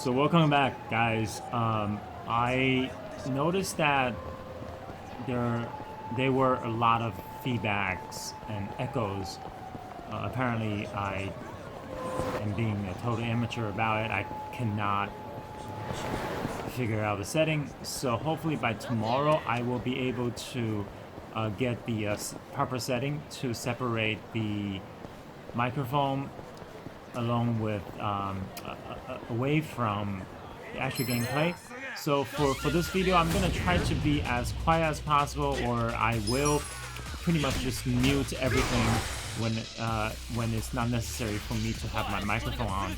So welcome back, guys. I noticed that there were a lot of feedbacks and echoes. Apparently, I am being a total amateur about it. I cannot figure out the setting. So hopefully by tomorrow, I will be able to get the proper setting to separate the microphone along with away from the actual gameplay. So for this video, I'm gonna try to be as quiet as possible, or I will pretty much just mute everything when it's not necessary for me to have my microphone on.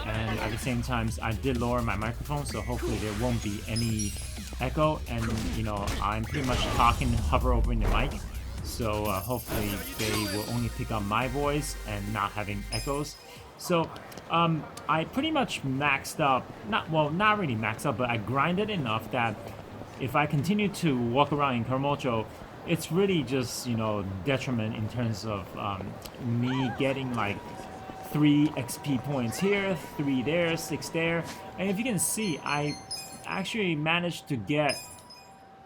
And at the same time, I did lower my microphone, so hopefully there won't be any echo. And you know, I'm pretty much talking hover over in the mic, so hopefully they will only pick up my voice and not having echoes. So I pretty much maxed up, not really maxed up, but I grinded enough that if I continue to walk around in Caramucho, it's really just, you know, detriment in terms of me getting like 3 XP points here, 3 there, 6 there. And if you can see, I actually managed to get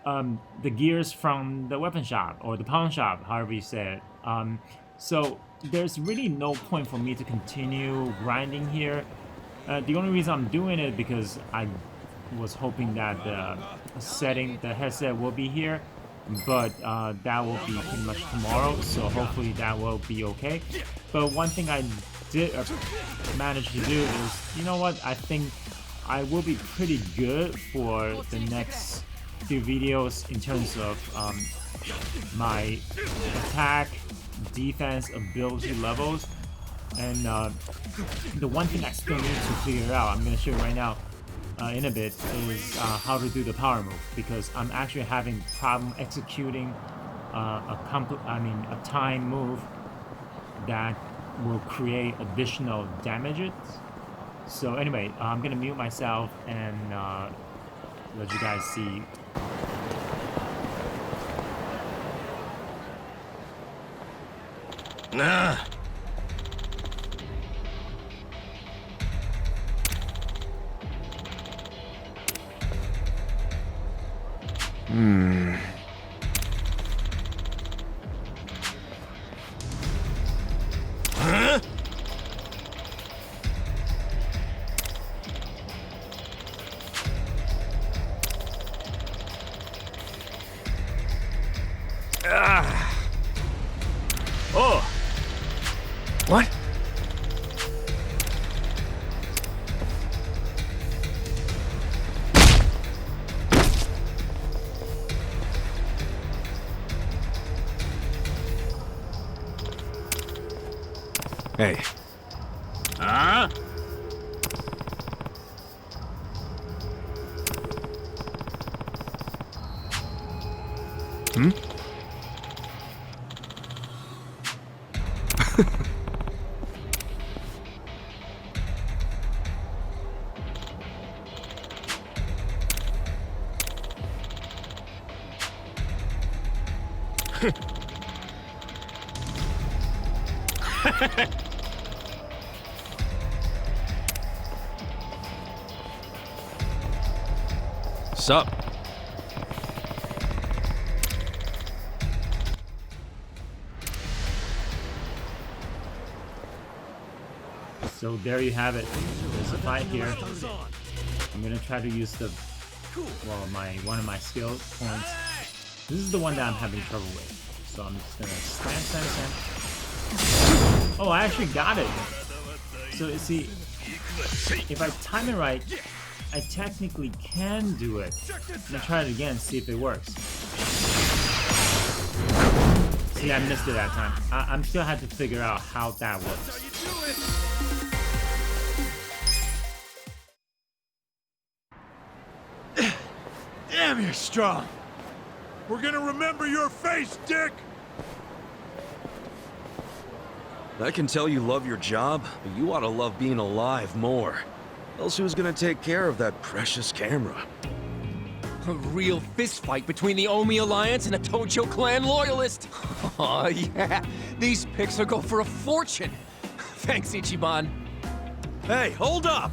the gears from the weapon shop or the pawn shop, however you say it. So there's really no point for me to continue grinding here. The only reason I'm doing it because I was hoping that the headset will be here, but that will be pretty much tomorrow, so hopefully that will be okay. But one thing I did manage to do is, you know what, I think I will be pretty good for the next few videos in terms of my attack, defense, ability levels. And the one thing I still need to figure out, I'm going to show you right now in a bit, is how to do the power move, because I'm actually having problem executing a time move that will create additional damages. So anyway, I'm going to mute myself and let you guys see. Nah. Huh? Oh. What? Hey. Huh? Hmm? Sup? So there you have it. There's a fight here. I'm gonna try to use one of my skill points. This is the one that I'm having trouble with. So I'm just gonna slam. Oh, I actually got it. So you see, if I time it right, I technically can do it. I'm gonna try it again, see if it works. See, I missed it that time. I'm still had to figure out how that works. Damn, you're strong. We're gonna remember your face, Dick! I can tell you love your job, but you ought to love being alive more. Else who's gonna take care of that precious camera? A real fistfight between the Omi Alliance and a Tojo clan loyalist. Oh yeah, these pics will go for a fortune. Thanks, Ichiban. Hey, hold up!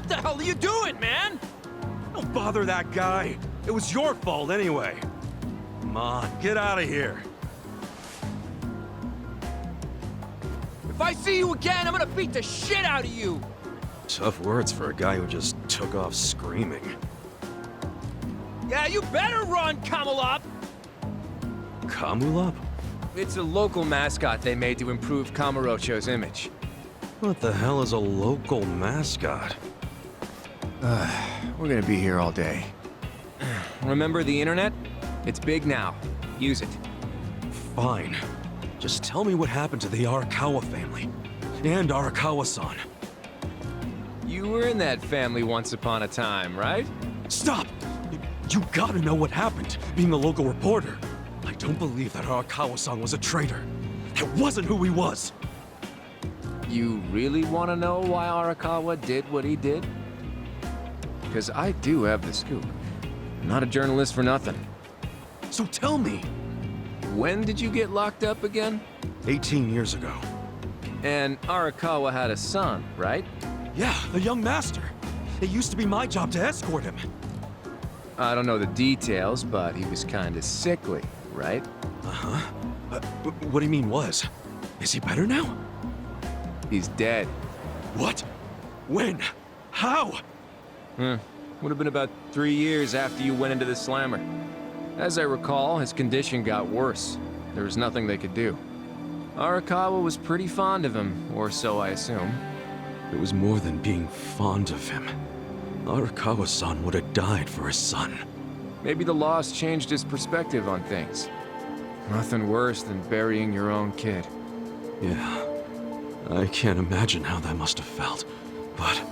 What the hell are you doing, man? Don't bother that guy. It was your fault anyway. Come on, get out of here. If I see you again, I'm gonna beat the shit out of you! Tough words for a guy who just took off screaming. Yeah, you better run, Kamalop! Kamulop? It's a local mascot they made to improve Kamurocho's image. What the hell is a local mascot? We're gonna be here all day. Remember the internet? It's big now. Use it. Fine. Just tell me what happened to the Arakawa family. And Arakawa-san. You were in that family once upon a time, right? Stop! You gotta know what happened, being a local reporter. I don't believe that Arakawa-san was a traitor. That wasn't who he was. You really want to know why Arakawa did what he did? Because I do have the scoop. I'm not a journalist for nothing. So tell me. When did you get locked up again? 18 years ago. And Arakawa had a son, right? Yeah, the young master. It used to be my job to escort him. I don't know the details, but he was kind of sickly, right? Uh-huh. What do you mean was? Is he better now? He's dead. What? When? How? Would have been about 3 years after you went into the slammer. As I recall, his condition got worse. There was nothing they could do. Arakawa was pretty fond of him, or so I assume. It was more than being fond of him. Arakawa-san would have died for his son. Maybe the loss changed his perspective on things. Nothing worse than burying your own kid. Yeah. I can't imagine how that must have felt, but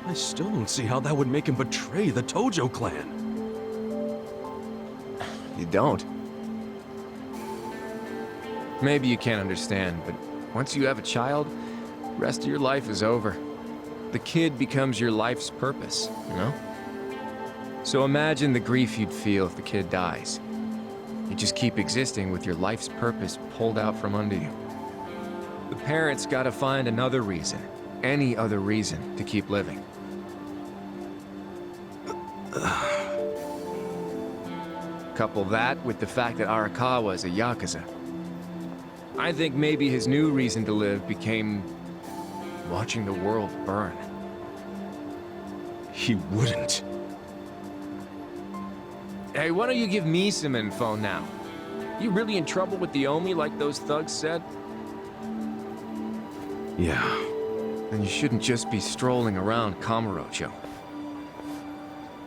I still don't see how that would make him betray the Tojo clan. You don't? Maybe you can't understand, but once you have a child, the rest of your life is over. The kid becomes your life's purpose, you know? So imagine the grief you'd feel if the kid dies. You just keep existing with your life's purpose pulled out from under you. The parents gotta find another reason, any other reason, to keep living. Couple that with the fact that Arakawa is a Yakuza. I think maybe his new reason to live became watching the world burn. He wouldn't. Hey, why don't you give me some info now? You really in trouble with the Omi like those thugs said? Yeah. Then you shouldn't just be strolling around Kamurocho.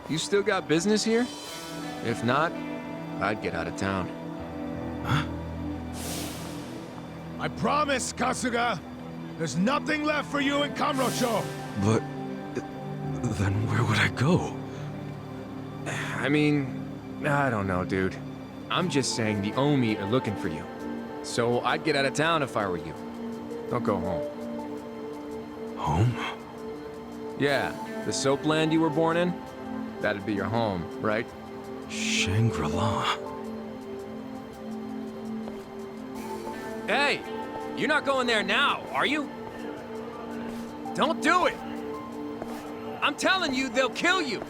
You still got business here? If not, I'd get out of town. Huh? I promise, Kasuga. There's nothing left for you in Kamurocho. But then where would I go? I mean, I don't know, dude. I'm just saying the Omi are looking for you. So I'd get out of town if I were you. Don't go home. Home? Yeah, the soap land you were born in? That'd be your home, right? Shangri-La. Hey! You're not going there now, are you? Don't do it! I'm telling you, they'll kill you!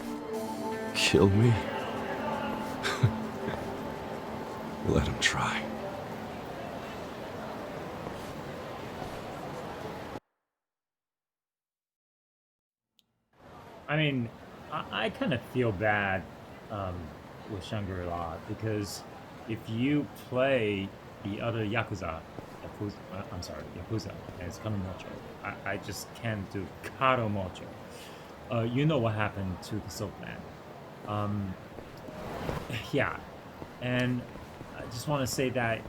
Kill me? Let him try. I mean, I kind of feel bad with Shangri-La because if you play the other Yakuza, I'm sorry, Yakuza, and it's Kamurocho. I just can't do Karomocho. You know what happened to the soap land. Yeah, and I just want to say that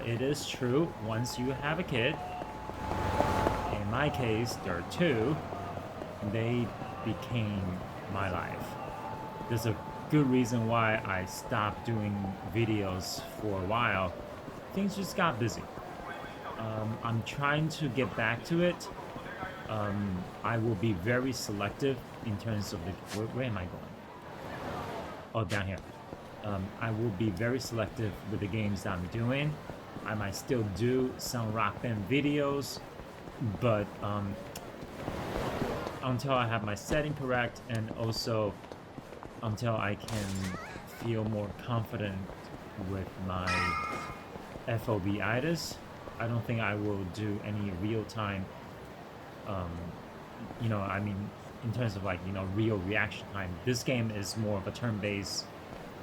it is true, once you have a kid, in my case, there are two, they became my life. There's a good reason why I stopped doing videos for a while. Things just got busy. I'm trying to get back to it. I will be very selective in terms of the... Where am I going? Oh, down here. I will be very selective with the games that I'm doing. I might still do some Rock Band videos, but until I have my setting correct, and also until I can feel more confident with my FOB-itis, I don't think I will do any real-time, you know, I mean, in terms of like, you know, real reaction time. This game is more of a turn-based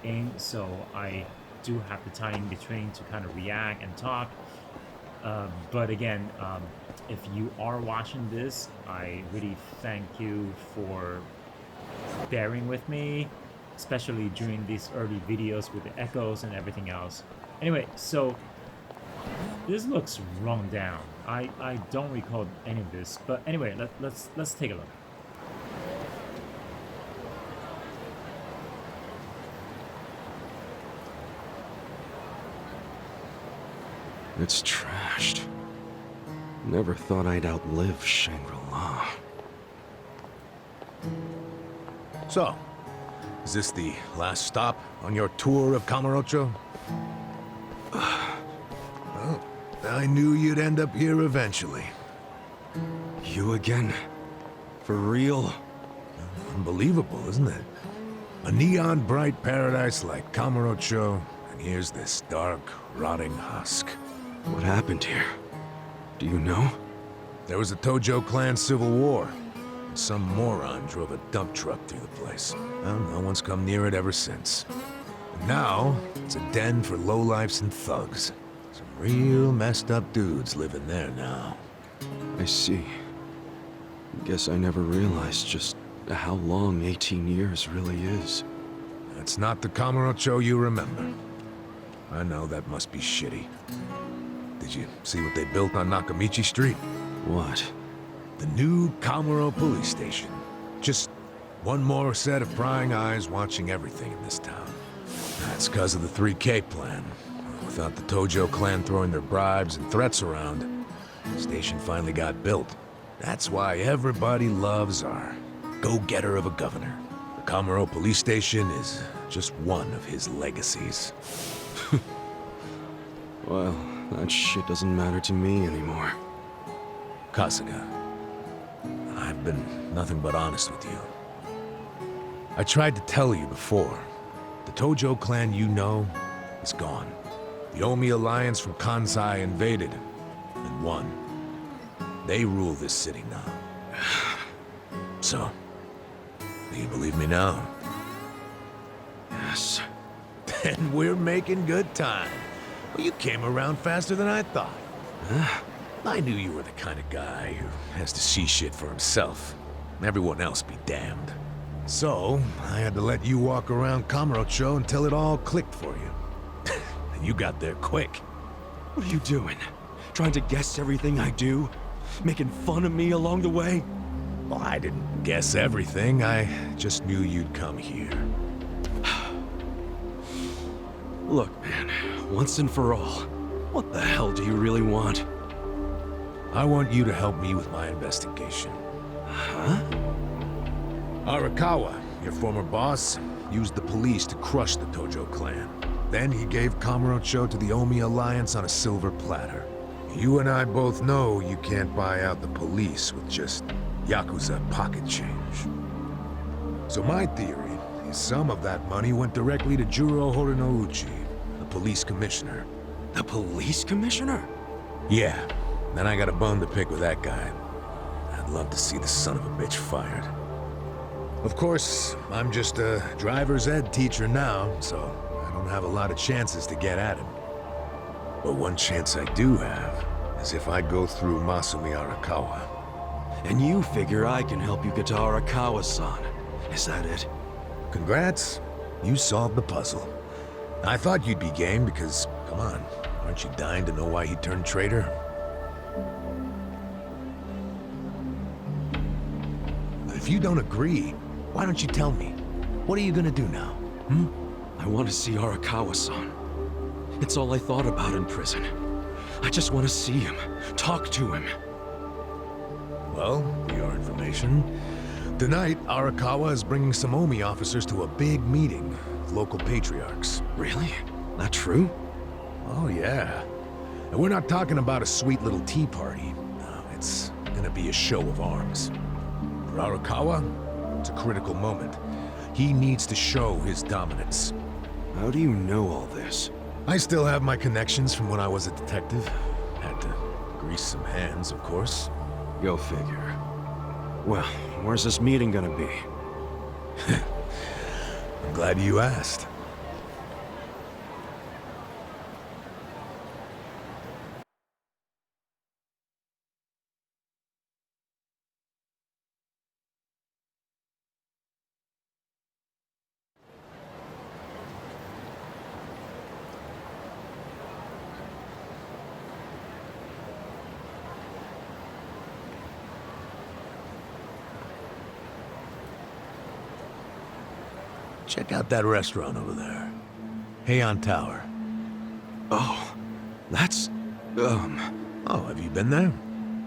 game, so I do have the time in between to kind of react and talk. But again, if you are watching this, I really thank you for bearing with me, especially during these early videos with the echoes and everything else. Anyway, so this looks run down. I don't recall any of this, but anyway, let's take a look. It's trashed. Never thought I'd outlive Shangri-La. So, is this the last stop on your tour of Kamurocho? Well, I knew you'd end up here eventually. You again? For real? Unbelievable, isn't it? A neon bright paradise like Kamurocho, and here's this dark, rotting husk. What happened here? Do you know? There was a Tojo clan civil war, and some moron drove a dump truck through the place. Well, no one's come near it ever since. And now, it's a den for lowlifes and thugs. Some real messed up dudes living there now. I see. Guess I never realized just how long 18 years really is. That's not the Kamurocho you remember. I know that must be shitty. Did you see what they built on Nakamichi Street? What? The new Kamuro police station. Just one more set of prying eyes watching everything in this town. That's because of the 3K plan. Without the Tojo clan throwing their bribes and threats around, the station finally got built. That's why everybody loves our go-getter of a governor. The Kamuro police station is just one of his legacies. Well, that shit doesn't matter to me anymore. Kasuga, I've been nothing but honest with you. I tried to tell you before. The Tojo clan you know is gone. The Omi alliance from Kansai invaded and won. They rule this city now. So, do you believe me now? Yes. Then we're making good time. Well, you came around faster than I thought. Huh? I knew you were the kind of guy who has to see shit for himself. Everyone else be damned. So, I had to let you walk around Kamurocho until it all clicked for you. And you got there quick. What are you doing? Trying to guess everything I do? Making fun of me along the way? Well, I didn't guess everything. I just knew you'd come here. Look, man, once and for all, what the hell do you really want? I want you to help me with my investigation. Huh? Arakawa, your former boss, used the police to crush the Tojo clan. Then he gave Kamurocho to the Omi alliance on a silver platter. You and I both know you can't buy out the police with just Yakuza pocket change. So my theory is some of that money went directly to Juro Horinouchi, the police commissioner. The police commissioner? Yeah, then I got a bone to pick with that guy. I'd love to see the son of a bitch fired. Of course, I'm just a driver's ed teacher now, so I don't have a lot of chances to get at him. But one chance I do have is if I go through Masumi Arakawa. And you figure I can help you get to Arakawa-san. Is that it? Congrats, you solved the puzzle. I thought you'd be game because, come on, aren't you dying to know why he turned traitor? If you don't agree, why don't you tell me? What are you gonna do now, I want to see Arakawa-san. It's all I thought about in prison. I just want to see him, talk to him. Well, for your information, tonight Arakawa is bringing some Omi officers to a big meeting with local patriarchs. Really? That true? Oh yeah. And we're not talking about a sweet little tea party. No, it's gonna be a show of arms. For Arakawa? It's a critical moment. He needs to show his dominance. How do you know all this? I still have my connections from when I was a detective. Had to grease some hands, of course. Go figure. Well, where's this meeting gonna be? I'm glad you asked. Check out that restaurant over there. Heian Tower. Oh, that's... Oh, have you been there?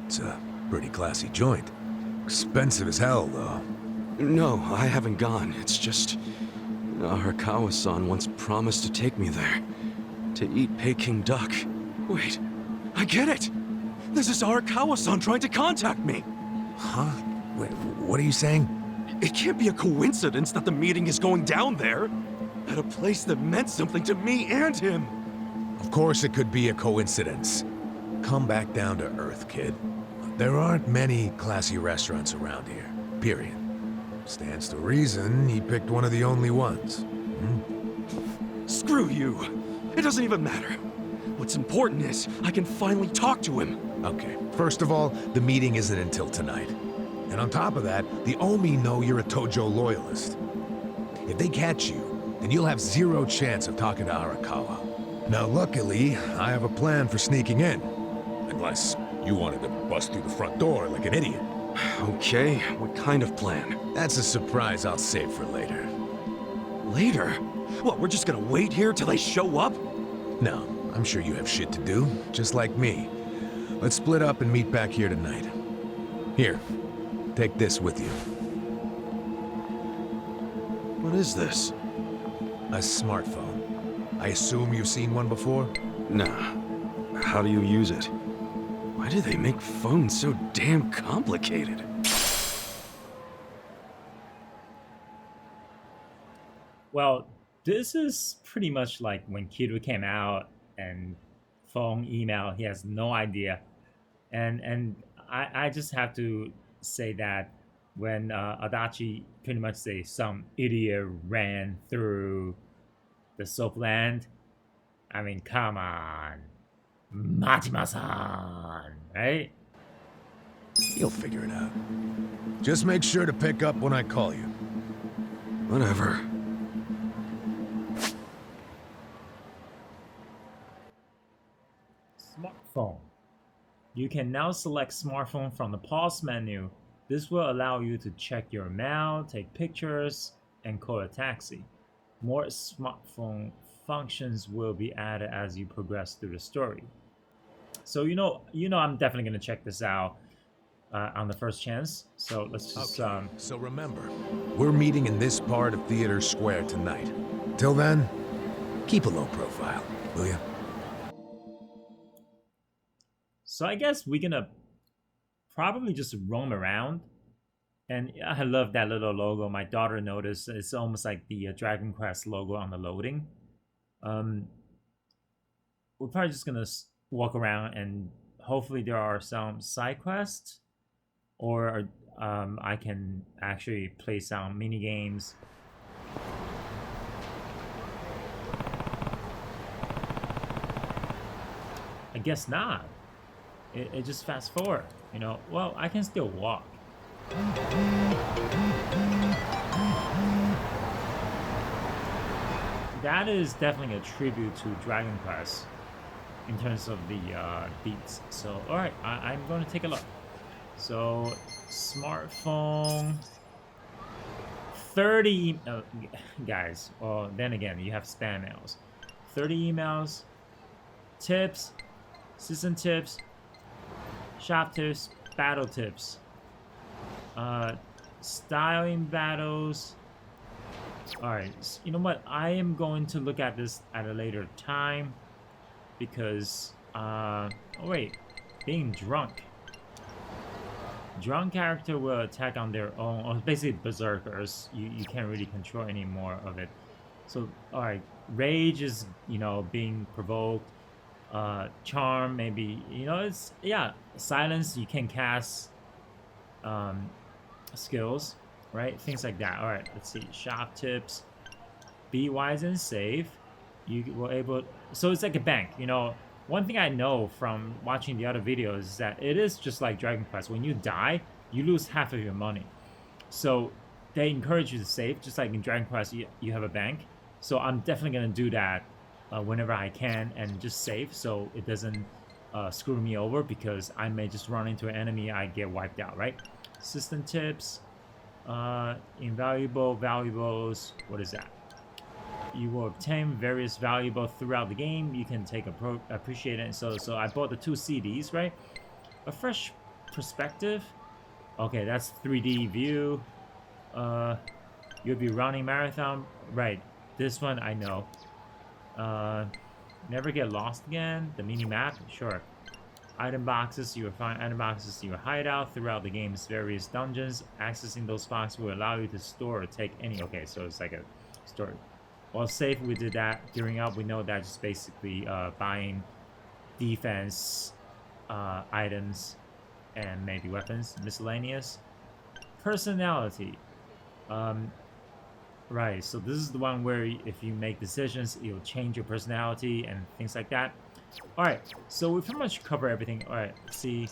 It's a pretty classy joint. Expensive as hell, though. No, I haven't gone. It's just... Arakawa-san once promised to take me there. To eat Peking duck. Wait, I get it! This is Arakawa-san trying to contact me! Huh? Wait, what are you saying? It can't be a coincidence that the meeting is going down there. At a place that meant something to me and him. Of course it could be a coincidence. Come back down to earth, kid. There aren't many classy restaurants around here, period. Stands to reason he picked one of the only ones. Screw you. It doesn't even matter. What's important is I can finally talk to him. Okay, first of all, the meeting isn't until tonight. And on top of that, the Omi know you're a Tojo loyalist. If they catch you, then you'll have zero chance of talking to Arakawa. Now luckily, I have a plan for sneaking in. Unless you wanted to bust through the front door like an idiot. Okay, what kind of plan? That's a surprise I'll save for later. Later? What, we're just gonna wait here till they show up? No, I'm sure you have shit to do, just like me. Let's split up and meet back here tonight. Here, take this with you. What is this? A smartphone. I assume you've seen one before? Nah. How do you use it? Why do they make phones so damn complicated? Well, this is pretty much like when Kiryu came out and phone, email, he has no idea. And I just have to say that when Adachi pretty much say some idiot ran through the soapland, I mean, come on. Majima-san, right? You'll figure it out. Just make sure to pick up when I call you. Whatever. Smartphone. You can now select smartphone from the pause menu. This will allow you to check your mail, take pictures, and call a taxi. More smartphone functions will be added as you progress through the story. So you know, I'm definitely gonna check this out on the first chance. So let's just. Okay. So remember, we're meeting in this part of Theater Square tonight. Till then, keep a low profile, will you? So I guess we're gonna probably just roam around. And I love that little logo. My daughter noticed it's almost like the Dragon Quest logo on the loading. We're probably just gonna walk around and hopefully there are some side quests, or I can actually play some mini games. I guess not. It just fast forward, you know. Well, I can still walk. That is definitely a tribute to Dragon Quest in terms of the beats. So, all right, I'm going to take a look. So, smartphone, 30 guys. Well, then again, you have spam mails. 30 emails, tips, season tips, shop tips, battle tips, styling battles. All right, you know what? I am going to look at this at a later time because, oh wait, being drunk. Drunk character will attack on their own, or basically berserkers. You can't really control any more of it. So, alright, rage is, you know, being provoked. Charm, maybe, you know, it's, yeah, silence, you can cast skills, right? Things like that. Alright, let's see. Shop tips. Be wise and safe. You were able, so it's like a bank, you know. One thing I know from watching the other videos is that it is just like Dragon Quest. When you die, you lose half of your money. So they encourage you to save, just like in Dragon Quest, you have a bank. So I'm definitely gonna do that whenever I can and just save, so it doesn't screw me over, because I may just run into an enemy, I get wiped out, right? System tips, invaluable valuables. What is that? You will obtain various valuables throughout the game. You can take appreciate it. So I bought the 2 CDs, right? A fresh perspective. Okay, that's 3D view. You'll be running marathon. Right. This one I know. Never get lost again. The mini map, sure. Item boxes. You will find item boxes in your hideout throughout the game's various dungeons. Accessing those boxes will allow you to store or take any. Okay, so it's like a store. Well, safe, we did that. Gearing up, we know that just basically buying defense items and maybe weapons. Miscellaneous. Personality. Right, so this is the one where if you make decisions, it'll change your personality and things like that. Alright, so we pretty much cover everything. Alright, see.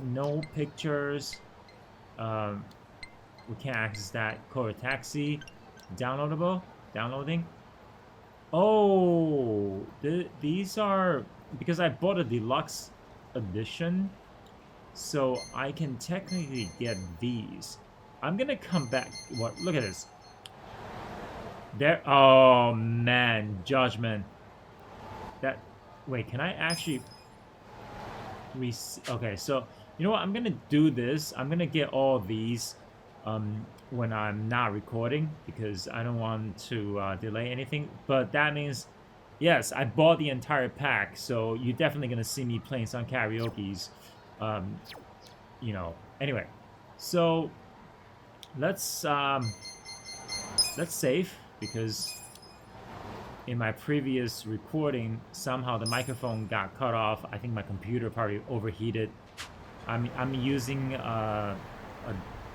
No pictures. We can't access that. Call a taxi. Downloadable. Downloading. Oh, these are, because I bought a deluxe edition, so I can technically get these. I'm gonna come back. What? Look at this. There. Oh man, Judgment. That. Wait, can I actually? Okay, so you know what? I'm gonna do this. I'm gonna get all these. When I'm not recording, because I don't want to delay anything. But that means, yes, I bought the entire pack, so you're definitely gonna see me playing some karaoke's. You know. Anyway, so let's save, because in my previous recording somehow the microphone got cut off. I think my computer probably overheated. I'm using a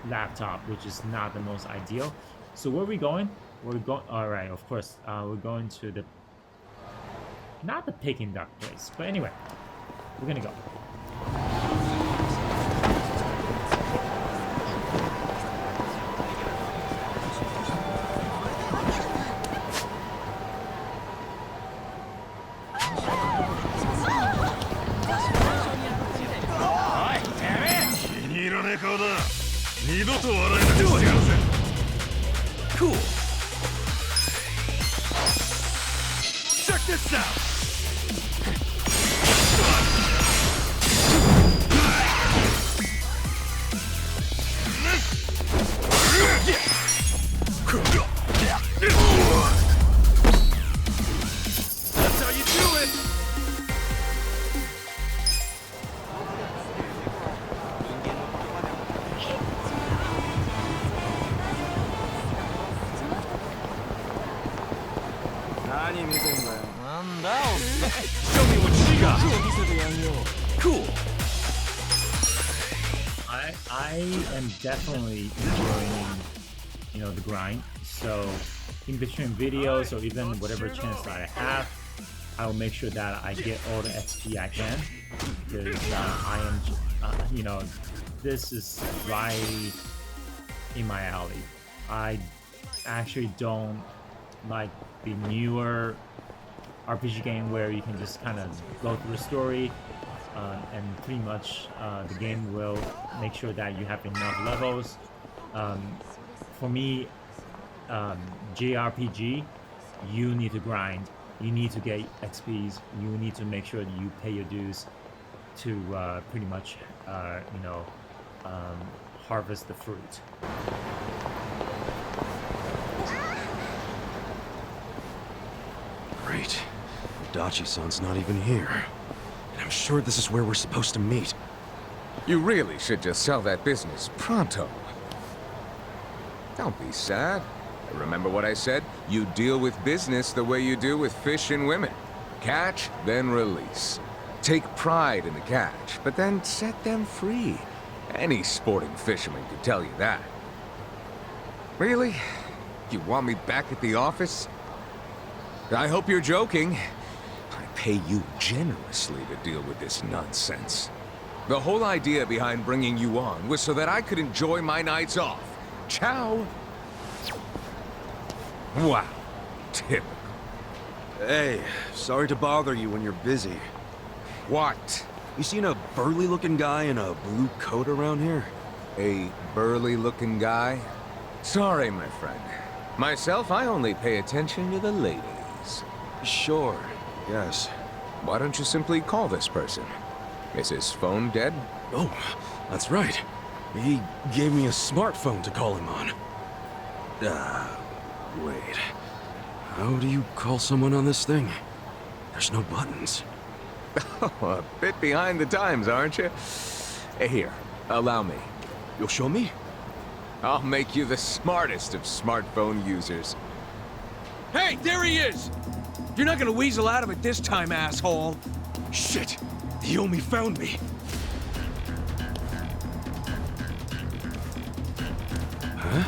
laptop, which is not the most ideal. So where are we going? We're going, all right, of course, we're going to the, not the Peking duck place, but anyway, we're gonna go. Cool. Check this out. That's how you do it. Show me what you got. Cool. I am definitely enjoying, you know, the grind. So in between videos or even whatever chance that I have, I will make sure that I get all the XP I can, because I am, you know, this is right in my alley. I actually don't like the newer RPG game where you can just kind of go through the story, and pretty much the game will make sure that you have enough levels. For me, JRPG, you need to grind, you need to get XPs, you need to make sure that you pay your dues to pretty much, you know, harvest the fruit. Great. Dachi-san's not even here. And I'm sure this is where we're supposed to meet. You really should just sell that business pronto. Don't be sad. Remember what I said? You deal with business the way you do with fish and women. Catch, then release. Take pride in the catch, but then set them free. Any sporting fisherman could tell you that. Really? You want me back at the office? I hope you're joking. I pay you generously to deal with this nonsense. The whole idea behind bringing you on was so that I could enjoy my nights off. Ciao. Wow. Typical. Hey, sorry to bother you when you're busy. What? You seen a burly-looking guy in a blue coat around here? A burly-looking guy? Sorry, my friend. Myself, I only pay attention to the ladies. Sure, yes. Why don't you simply call this person? Is his phone dead? Oh, that's right. He gave me a smartphone to call him on. Wait. How do you call someone on this thing? There's no buttons. Oh, a bit behind the times, aren't you? Here, allow me. You'll show me? I'll make you the smartest of smartphone users. Hey, there he is! You're not gonna weasel out of it this time, asshole. Shit! He only found me. Huh?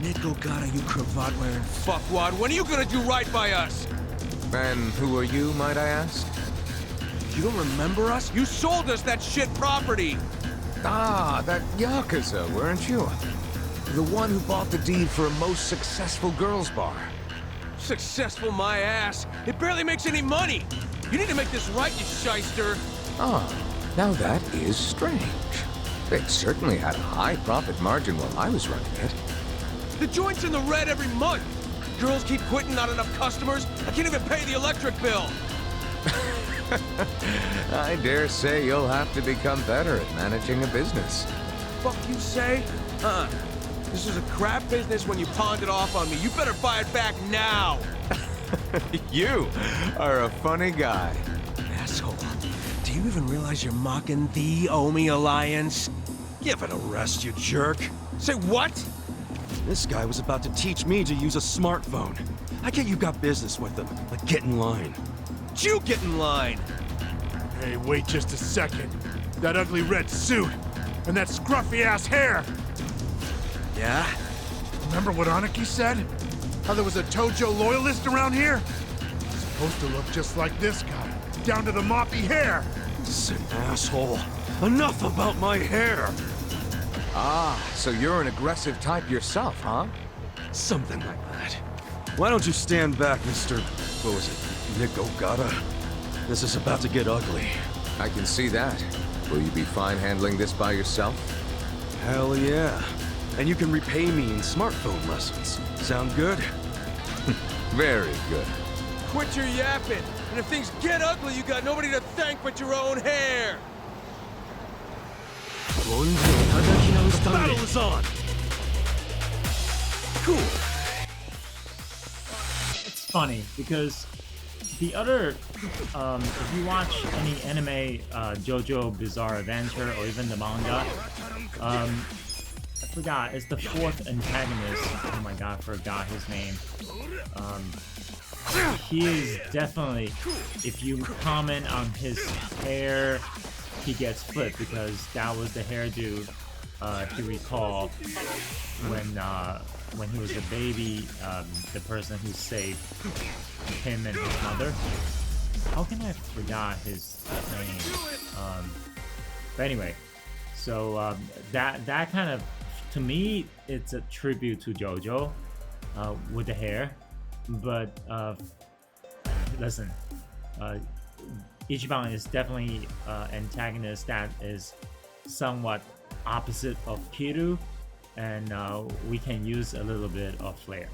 Nico Gata, you cravat-wearing fuckwad. When are you gonna do right by us? And who are you, might I ask? You don't remember us? You sold us that shit property! Ah, that Yakuza, weren't you? The one who bought the deed for a most successful girls' bar. Successful my ass. It barely makes any money. You need to make this right, you shyster. Ah, now that is strange. It certainly had a high profit margin while I was running it. The joint's in the red every month. Girls keep quitting, not enough customers. I can't even pay the electric bill. I dare say you'll have to become better at managing a business. Fuck you say? This was a crap business when you pawned it off on me. You better buy it back now. You are a funny guy. Asshole. Do you even realize you're mocking the Omi Alliance? Give it a rest, you jerk. Say what? This guy was about to teach me to use a smartphone. I get you got business with him, but get in line. You get in line. Hey, wait just a second. That ugly red suit, and that scruffy-ass hair. Yeah? Remember what Aniki said? How there was a Tojo loyalist around here? Supposed to look just like this guy, down to the moppy hair. This is an asshole. Enough about my hair. Ah, so you're an aggressive type yourself, huh? Something like that. Why don't you stand back, Mr. What was it? Nick Ogata? This is about to get ugly. I can see that. Will you be fine handling this by yourself? Hell yeah. And you can repay me in smartphone lessons. Sound good? Very good. Quit your yapping. And if things get ugly, you got nobody to thank but your own hair. The battle is on! Cool. It's funny because the other, if you watch any anime, JoJo Bizarre Adventure, or even the manga, I forgot, it's the fourth antagonist. Oh my god, I forgot his name. He is definitely, if you comment on his hair, he gets flipped because that was the hairdo he recalled when he was a baby, the person who saved him and his mother. How can I forgot his name? But anyway, so that kind of, to me, it's a tribute to JoJo with the hair. But listen, Ichiban is definitely antagonist that is somewhat opposite of Kiru, and we can use a little bit of flair.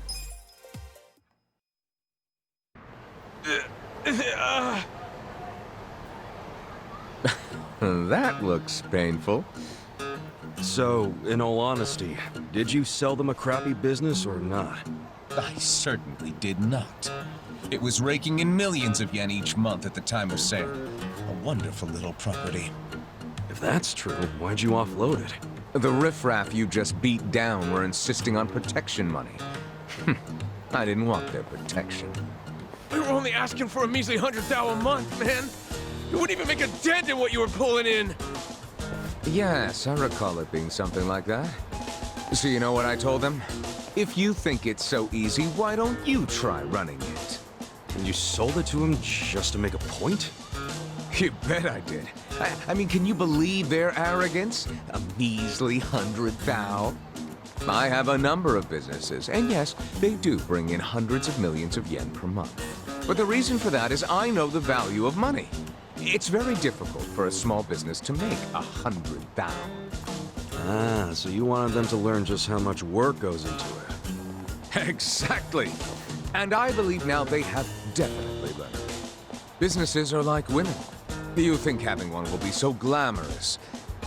That looks painful. So, in all honesty, did you sell them a crappy business or not? I certainly did not. It was raking in millions of yen each month at the time of sale. A wonderful little property. If that's true, why'd you offload it? The riffraff you just beat down were insisting on protection money. I didn't want their protection. We were only asking for a measly 100,000 a month, man. You wouldn't even make a dent in what you were pulling in. Yes, I recall it being something like that. So you know what I told them? If you think it's so easy, why don't you try running it? And you sold it to him just to make a point? You bet I did. I mean, can you believe their arrogance? A measly 100,000? I have a number of businesses, and yes, they do bring in hundreds of millions of yen per month. But the reason for that is I know the value of money. It's very difficult for a small business to make 100,000. Ah, so you wanted them to learn just how much work goes into it. Exactly. And I believe now they have definitely learned. Businesses are like women. You think having one will be so glamorous,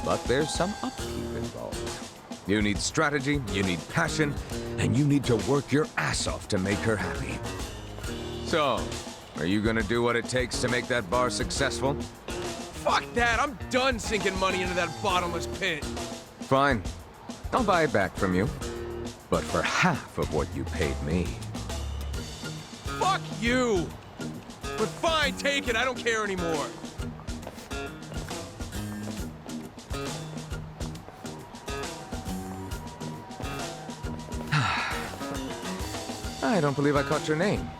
but there's some upkeep involved. You need strategy, you need passion, and you need to work your ass off to make her happy. So, are you gonna do what it takes to make that bar successful? Fuck that, I'm done sinking money into that bottomless pit. Fine. I'll buy it back from you. But for half of what you paid me. Fuck you! But fine, take it, I don't care anymore. I don't believe I caught your name.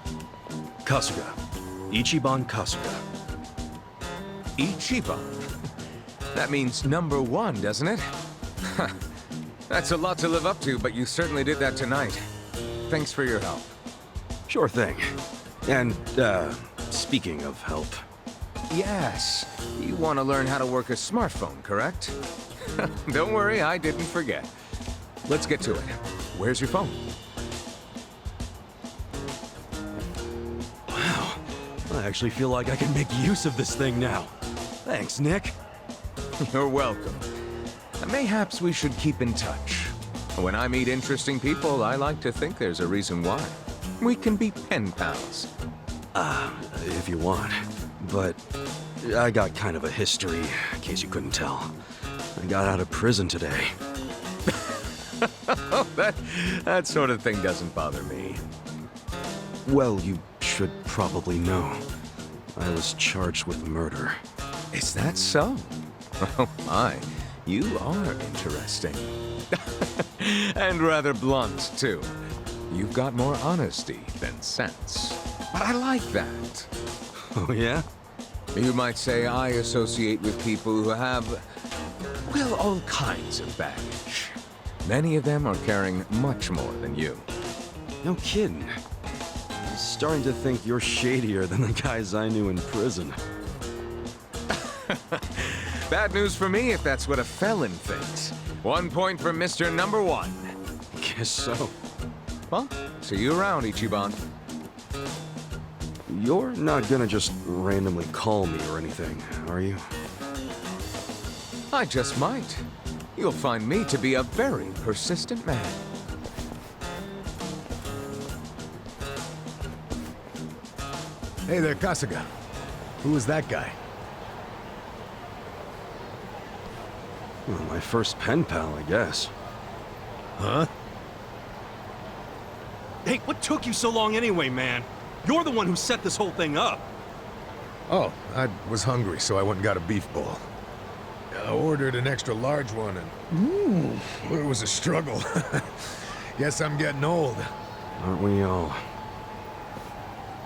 Kasuga. Ichiban Kasuga. Ichiban? That means number one, doesn't it? That's a lot to live up to, but you certainly did that tonight. Thanks for your help. Sure thing. And, speaking of help. Yes, you want to learn how to work a smartphone, correct? Don't worry, I didn't forget. Let's get to it. Where's your phone? Wow. I actually feel like I can make use of this thing now. Thanks, Nick. You're welcome. Mayhaps we should keep in touch. When I meet interesting people, I like to think there's a reason why. We can be pen pals. If you want. But I got kind of a history, in case you couldn't tell. I got out of prison today. Oh, that sort of thing doesn't bother me. Well, you should probably know. I was charged with murder. Is that so? Oh my, you are interesting. And rather blunt, too. You've got more honesty than sense. But I like that. Oh, yeah? You might say I associate with people who have, well, all kinds of baggage. Many of them are carrying much more than you. No kidding. I'm starting to think you're shadier than the guys I knew in prison. Bad news for me if that's what a felon thinks. 1 point for Mr. Number One. Guess so. Well, see you around, Ichiban. You're not gonna just randomly call me or anything, are you? I just might. You'll find me to be a very persistent man. Hey there, Kasuga. Who was that guy? Well, my first pen pal, I guess. Huh? Hey, what took you so long anyway, man? You're the one who set this whole thing up. Oh, I was hungry, so I went and got a beef bowl. I ordered an extra large one, and it was a struggle. Guess I'm getting old. Aren't we all?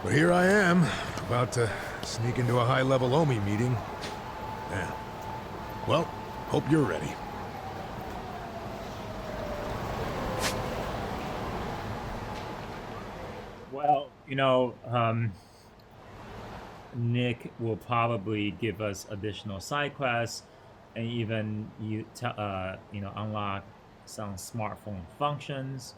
But here I am, about to sneak into a high-level OMI meeting. Yeah. Well, hope you're ready. Well, Nick will probably give us additional side quests and even unlock some smartphone functions.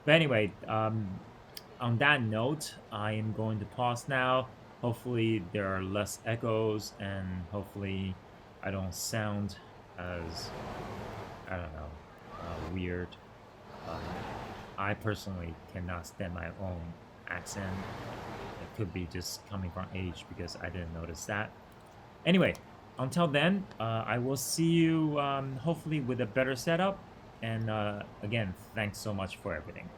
But anyway, on that note, I am going to pause now. Hopefully there are less echoes and hopefully I don't sound as, weird. I personally cannot stand my own accent. It could be just coming from age because I didn't notice that. Anyway, until then, I will see you hopefully with a better setup. And again, thanks so much for everything.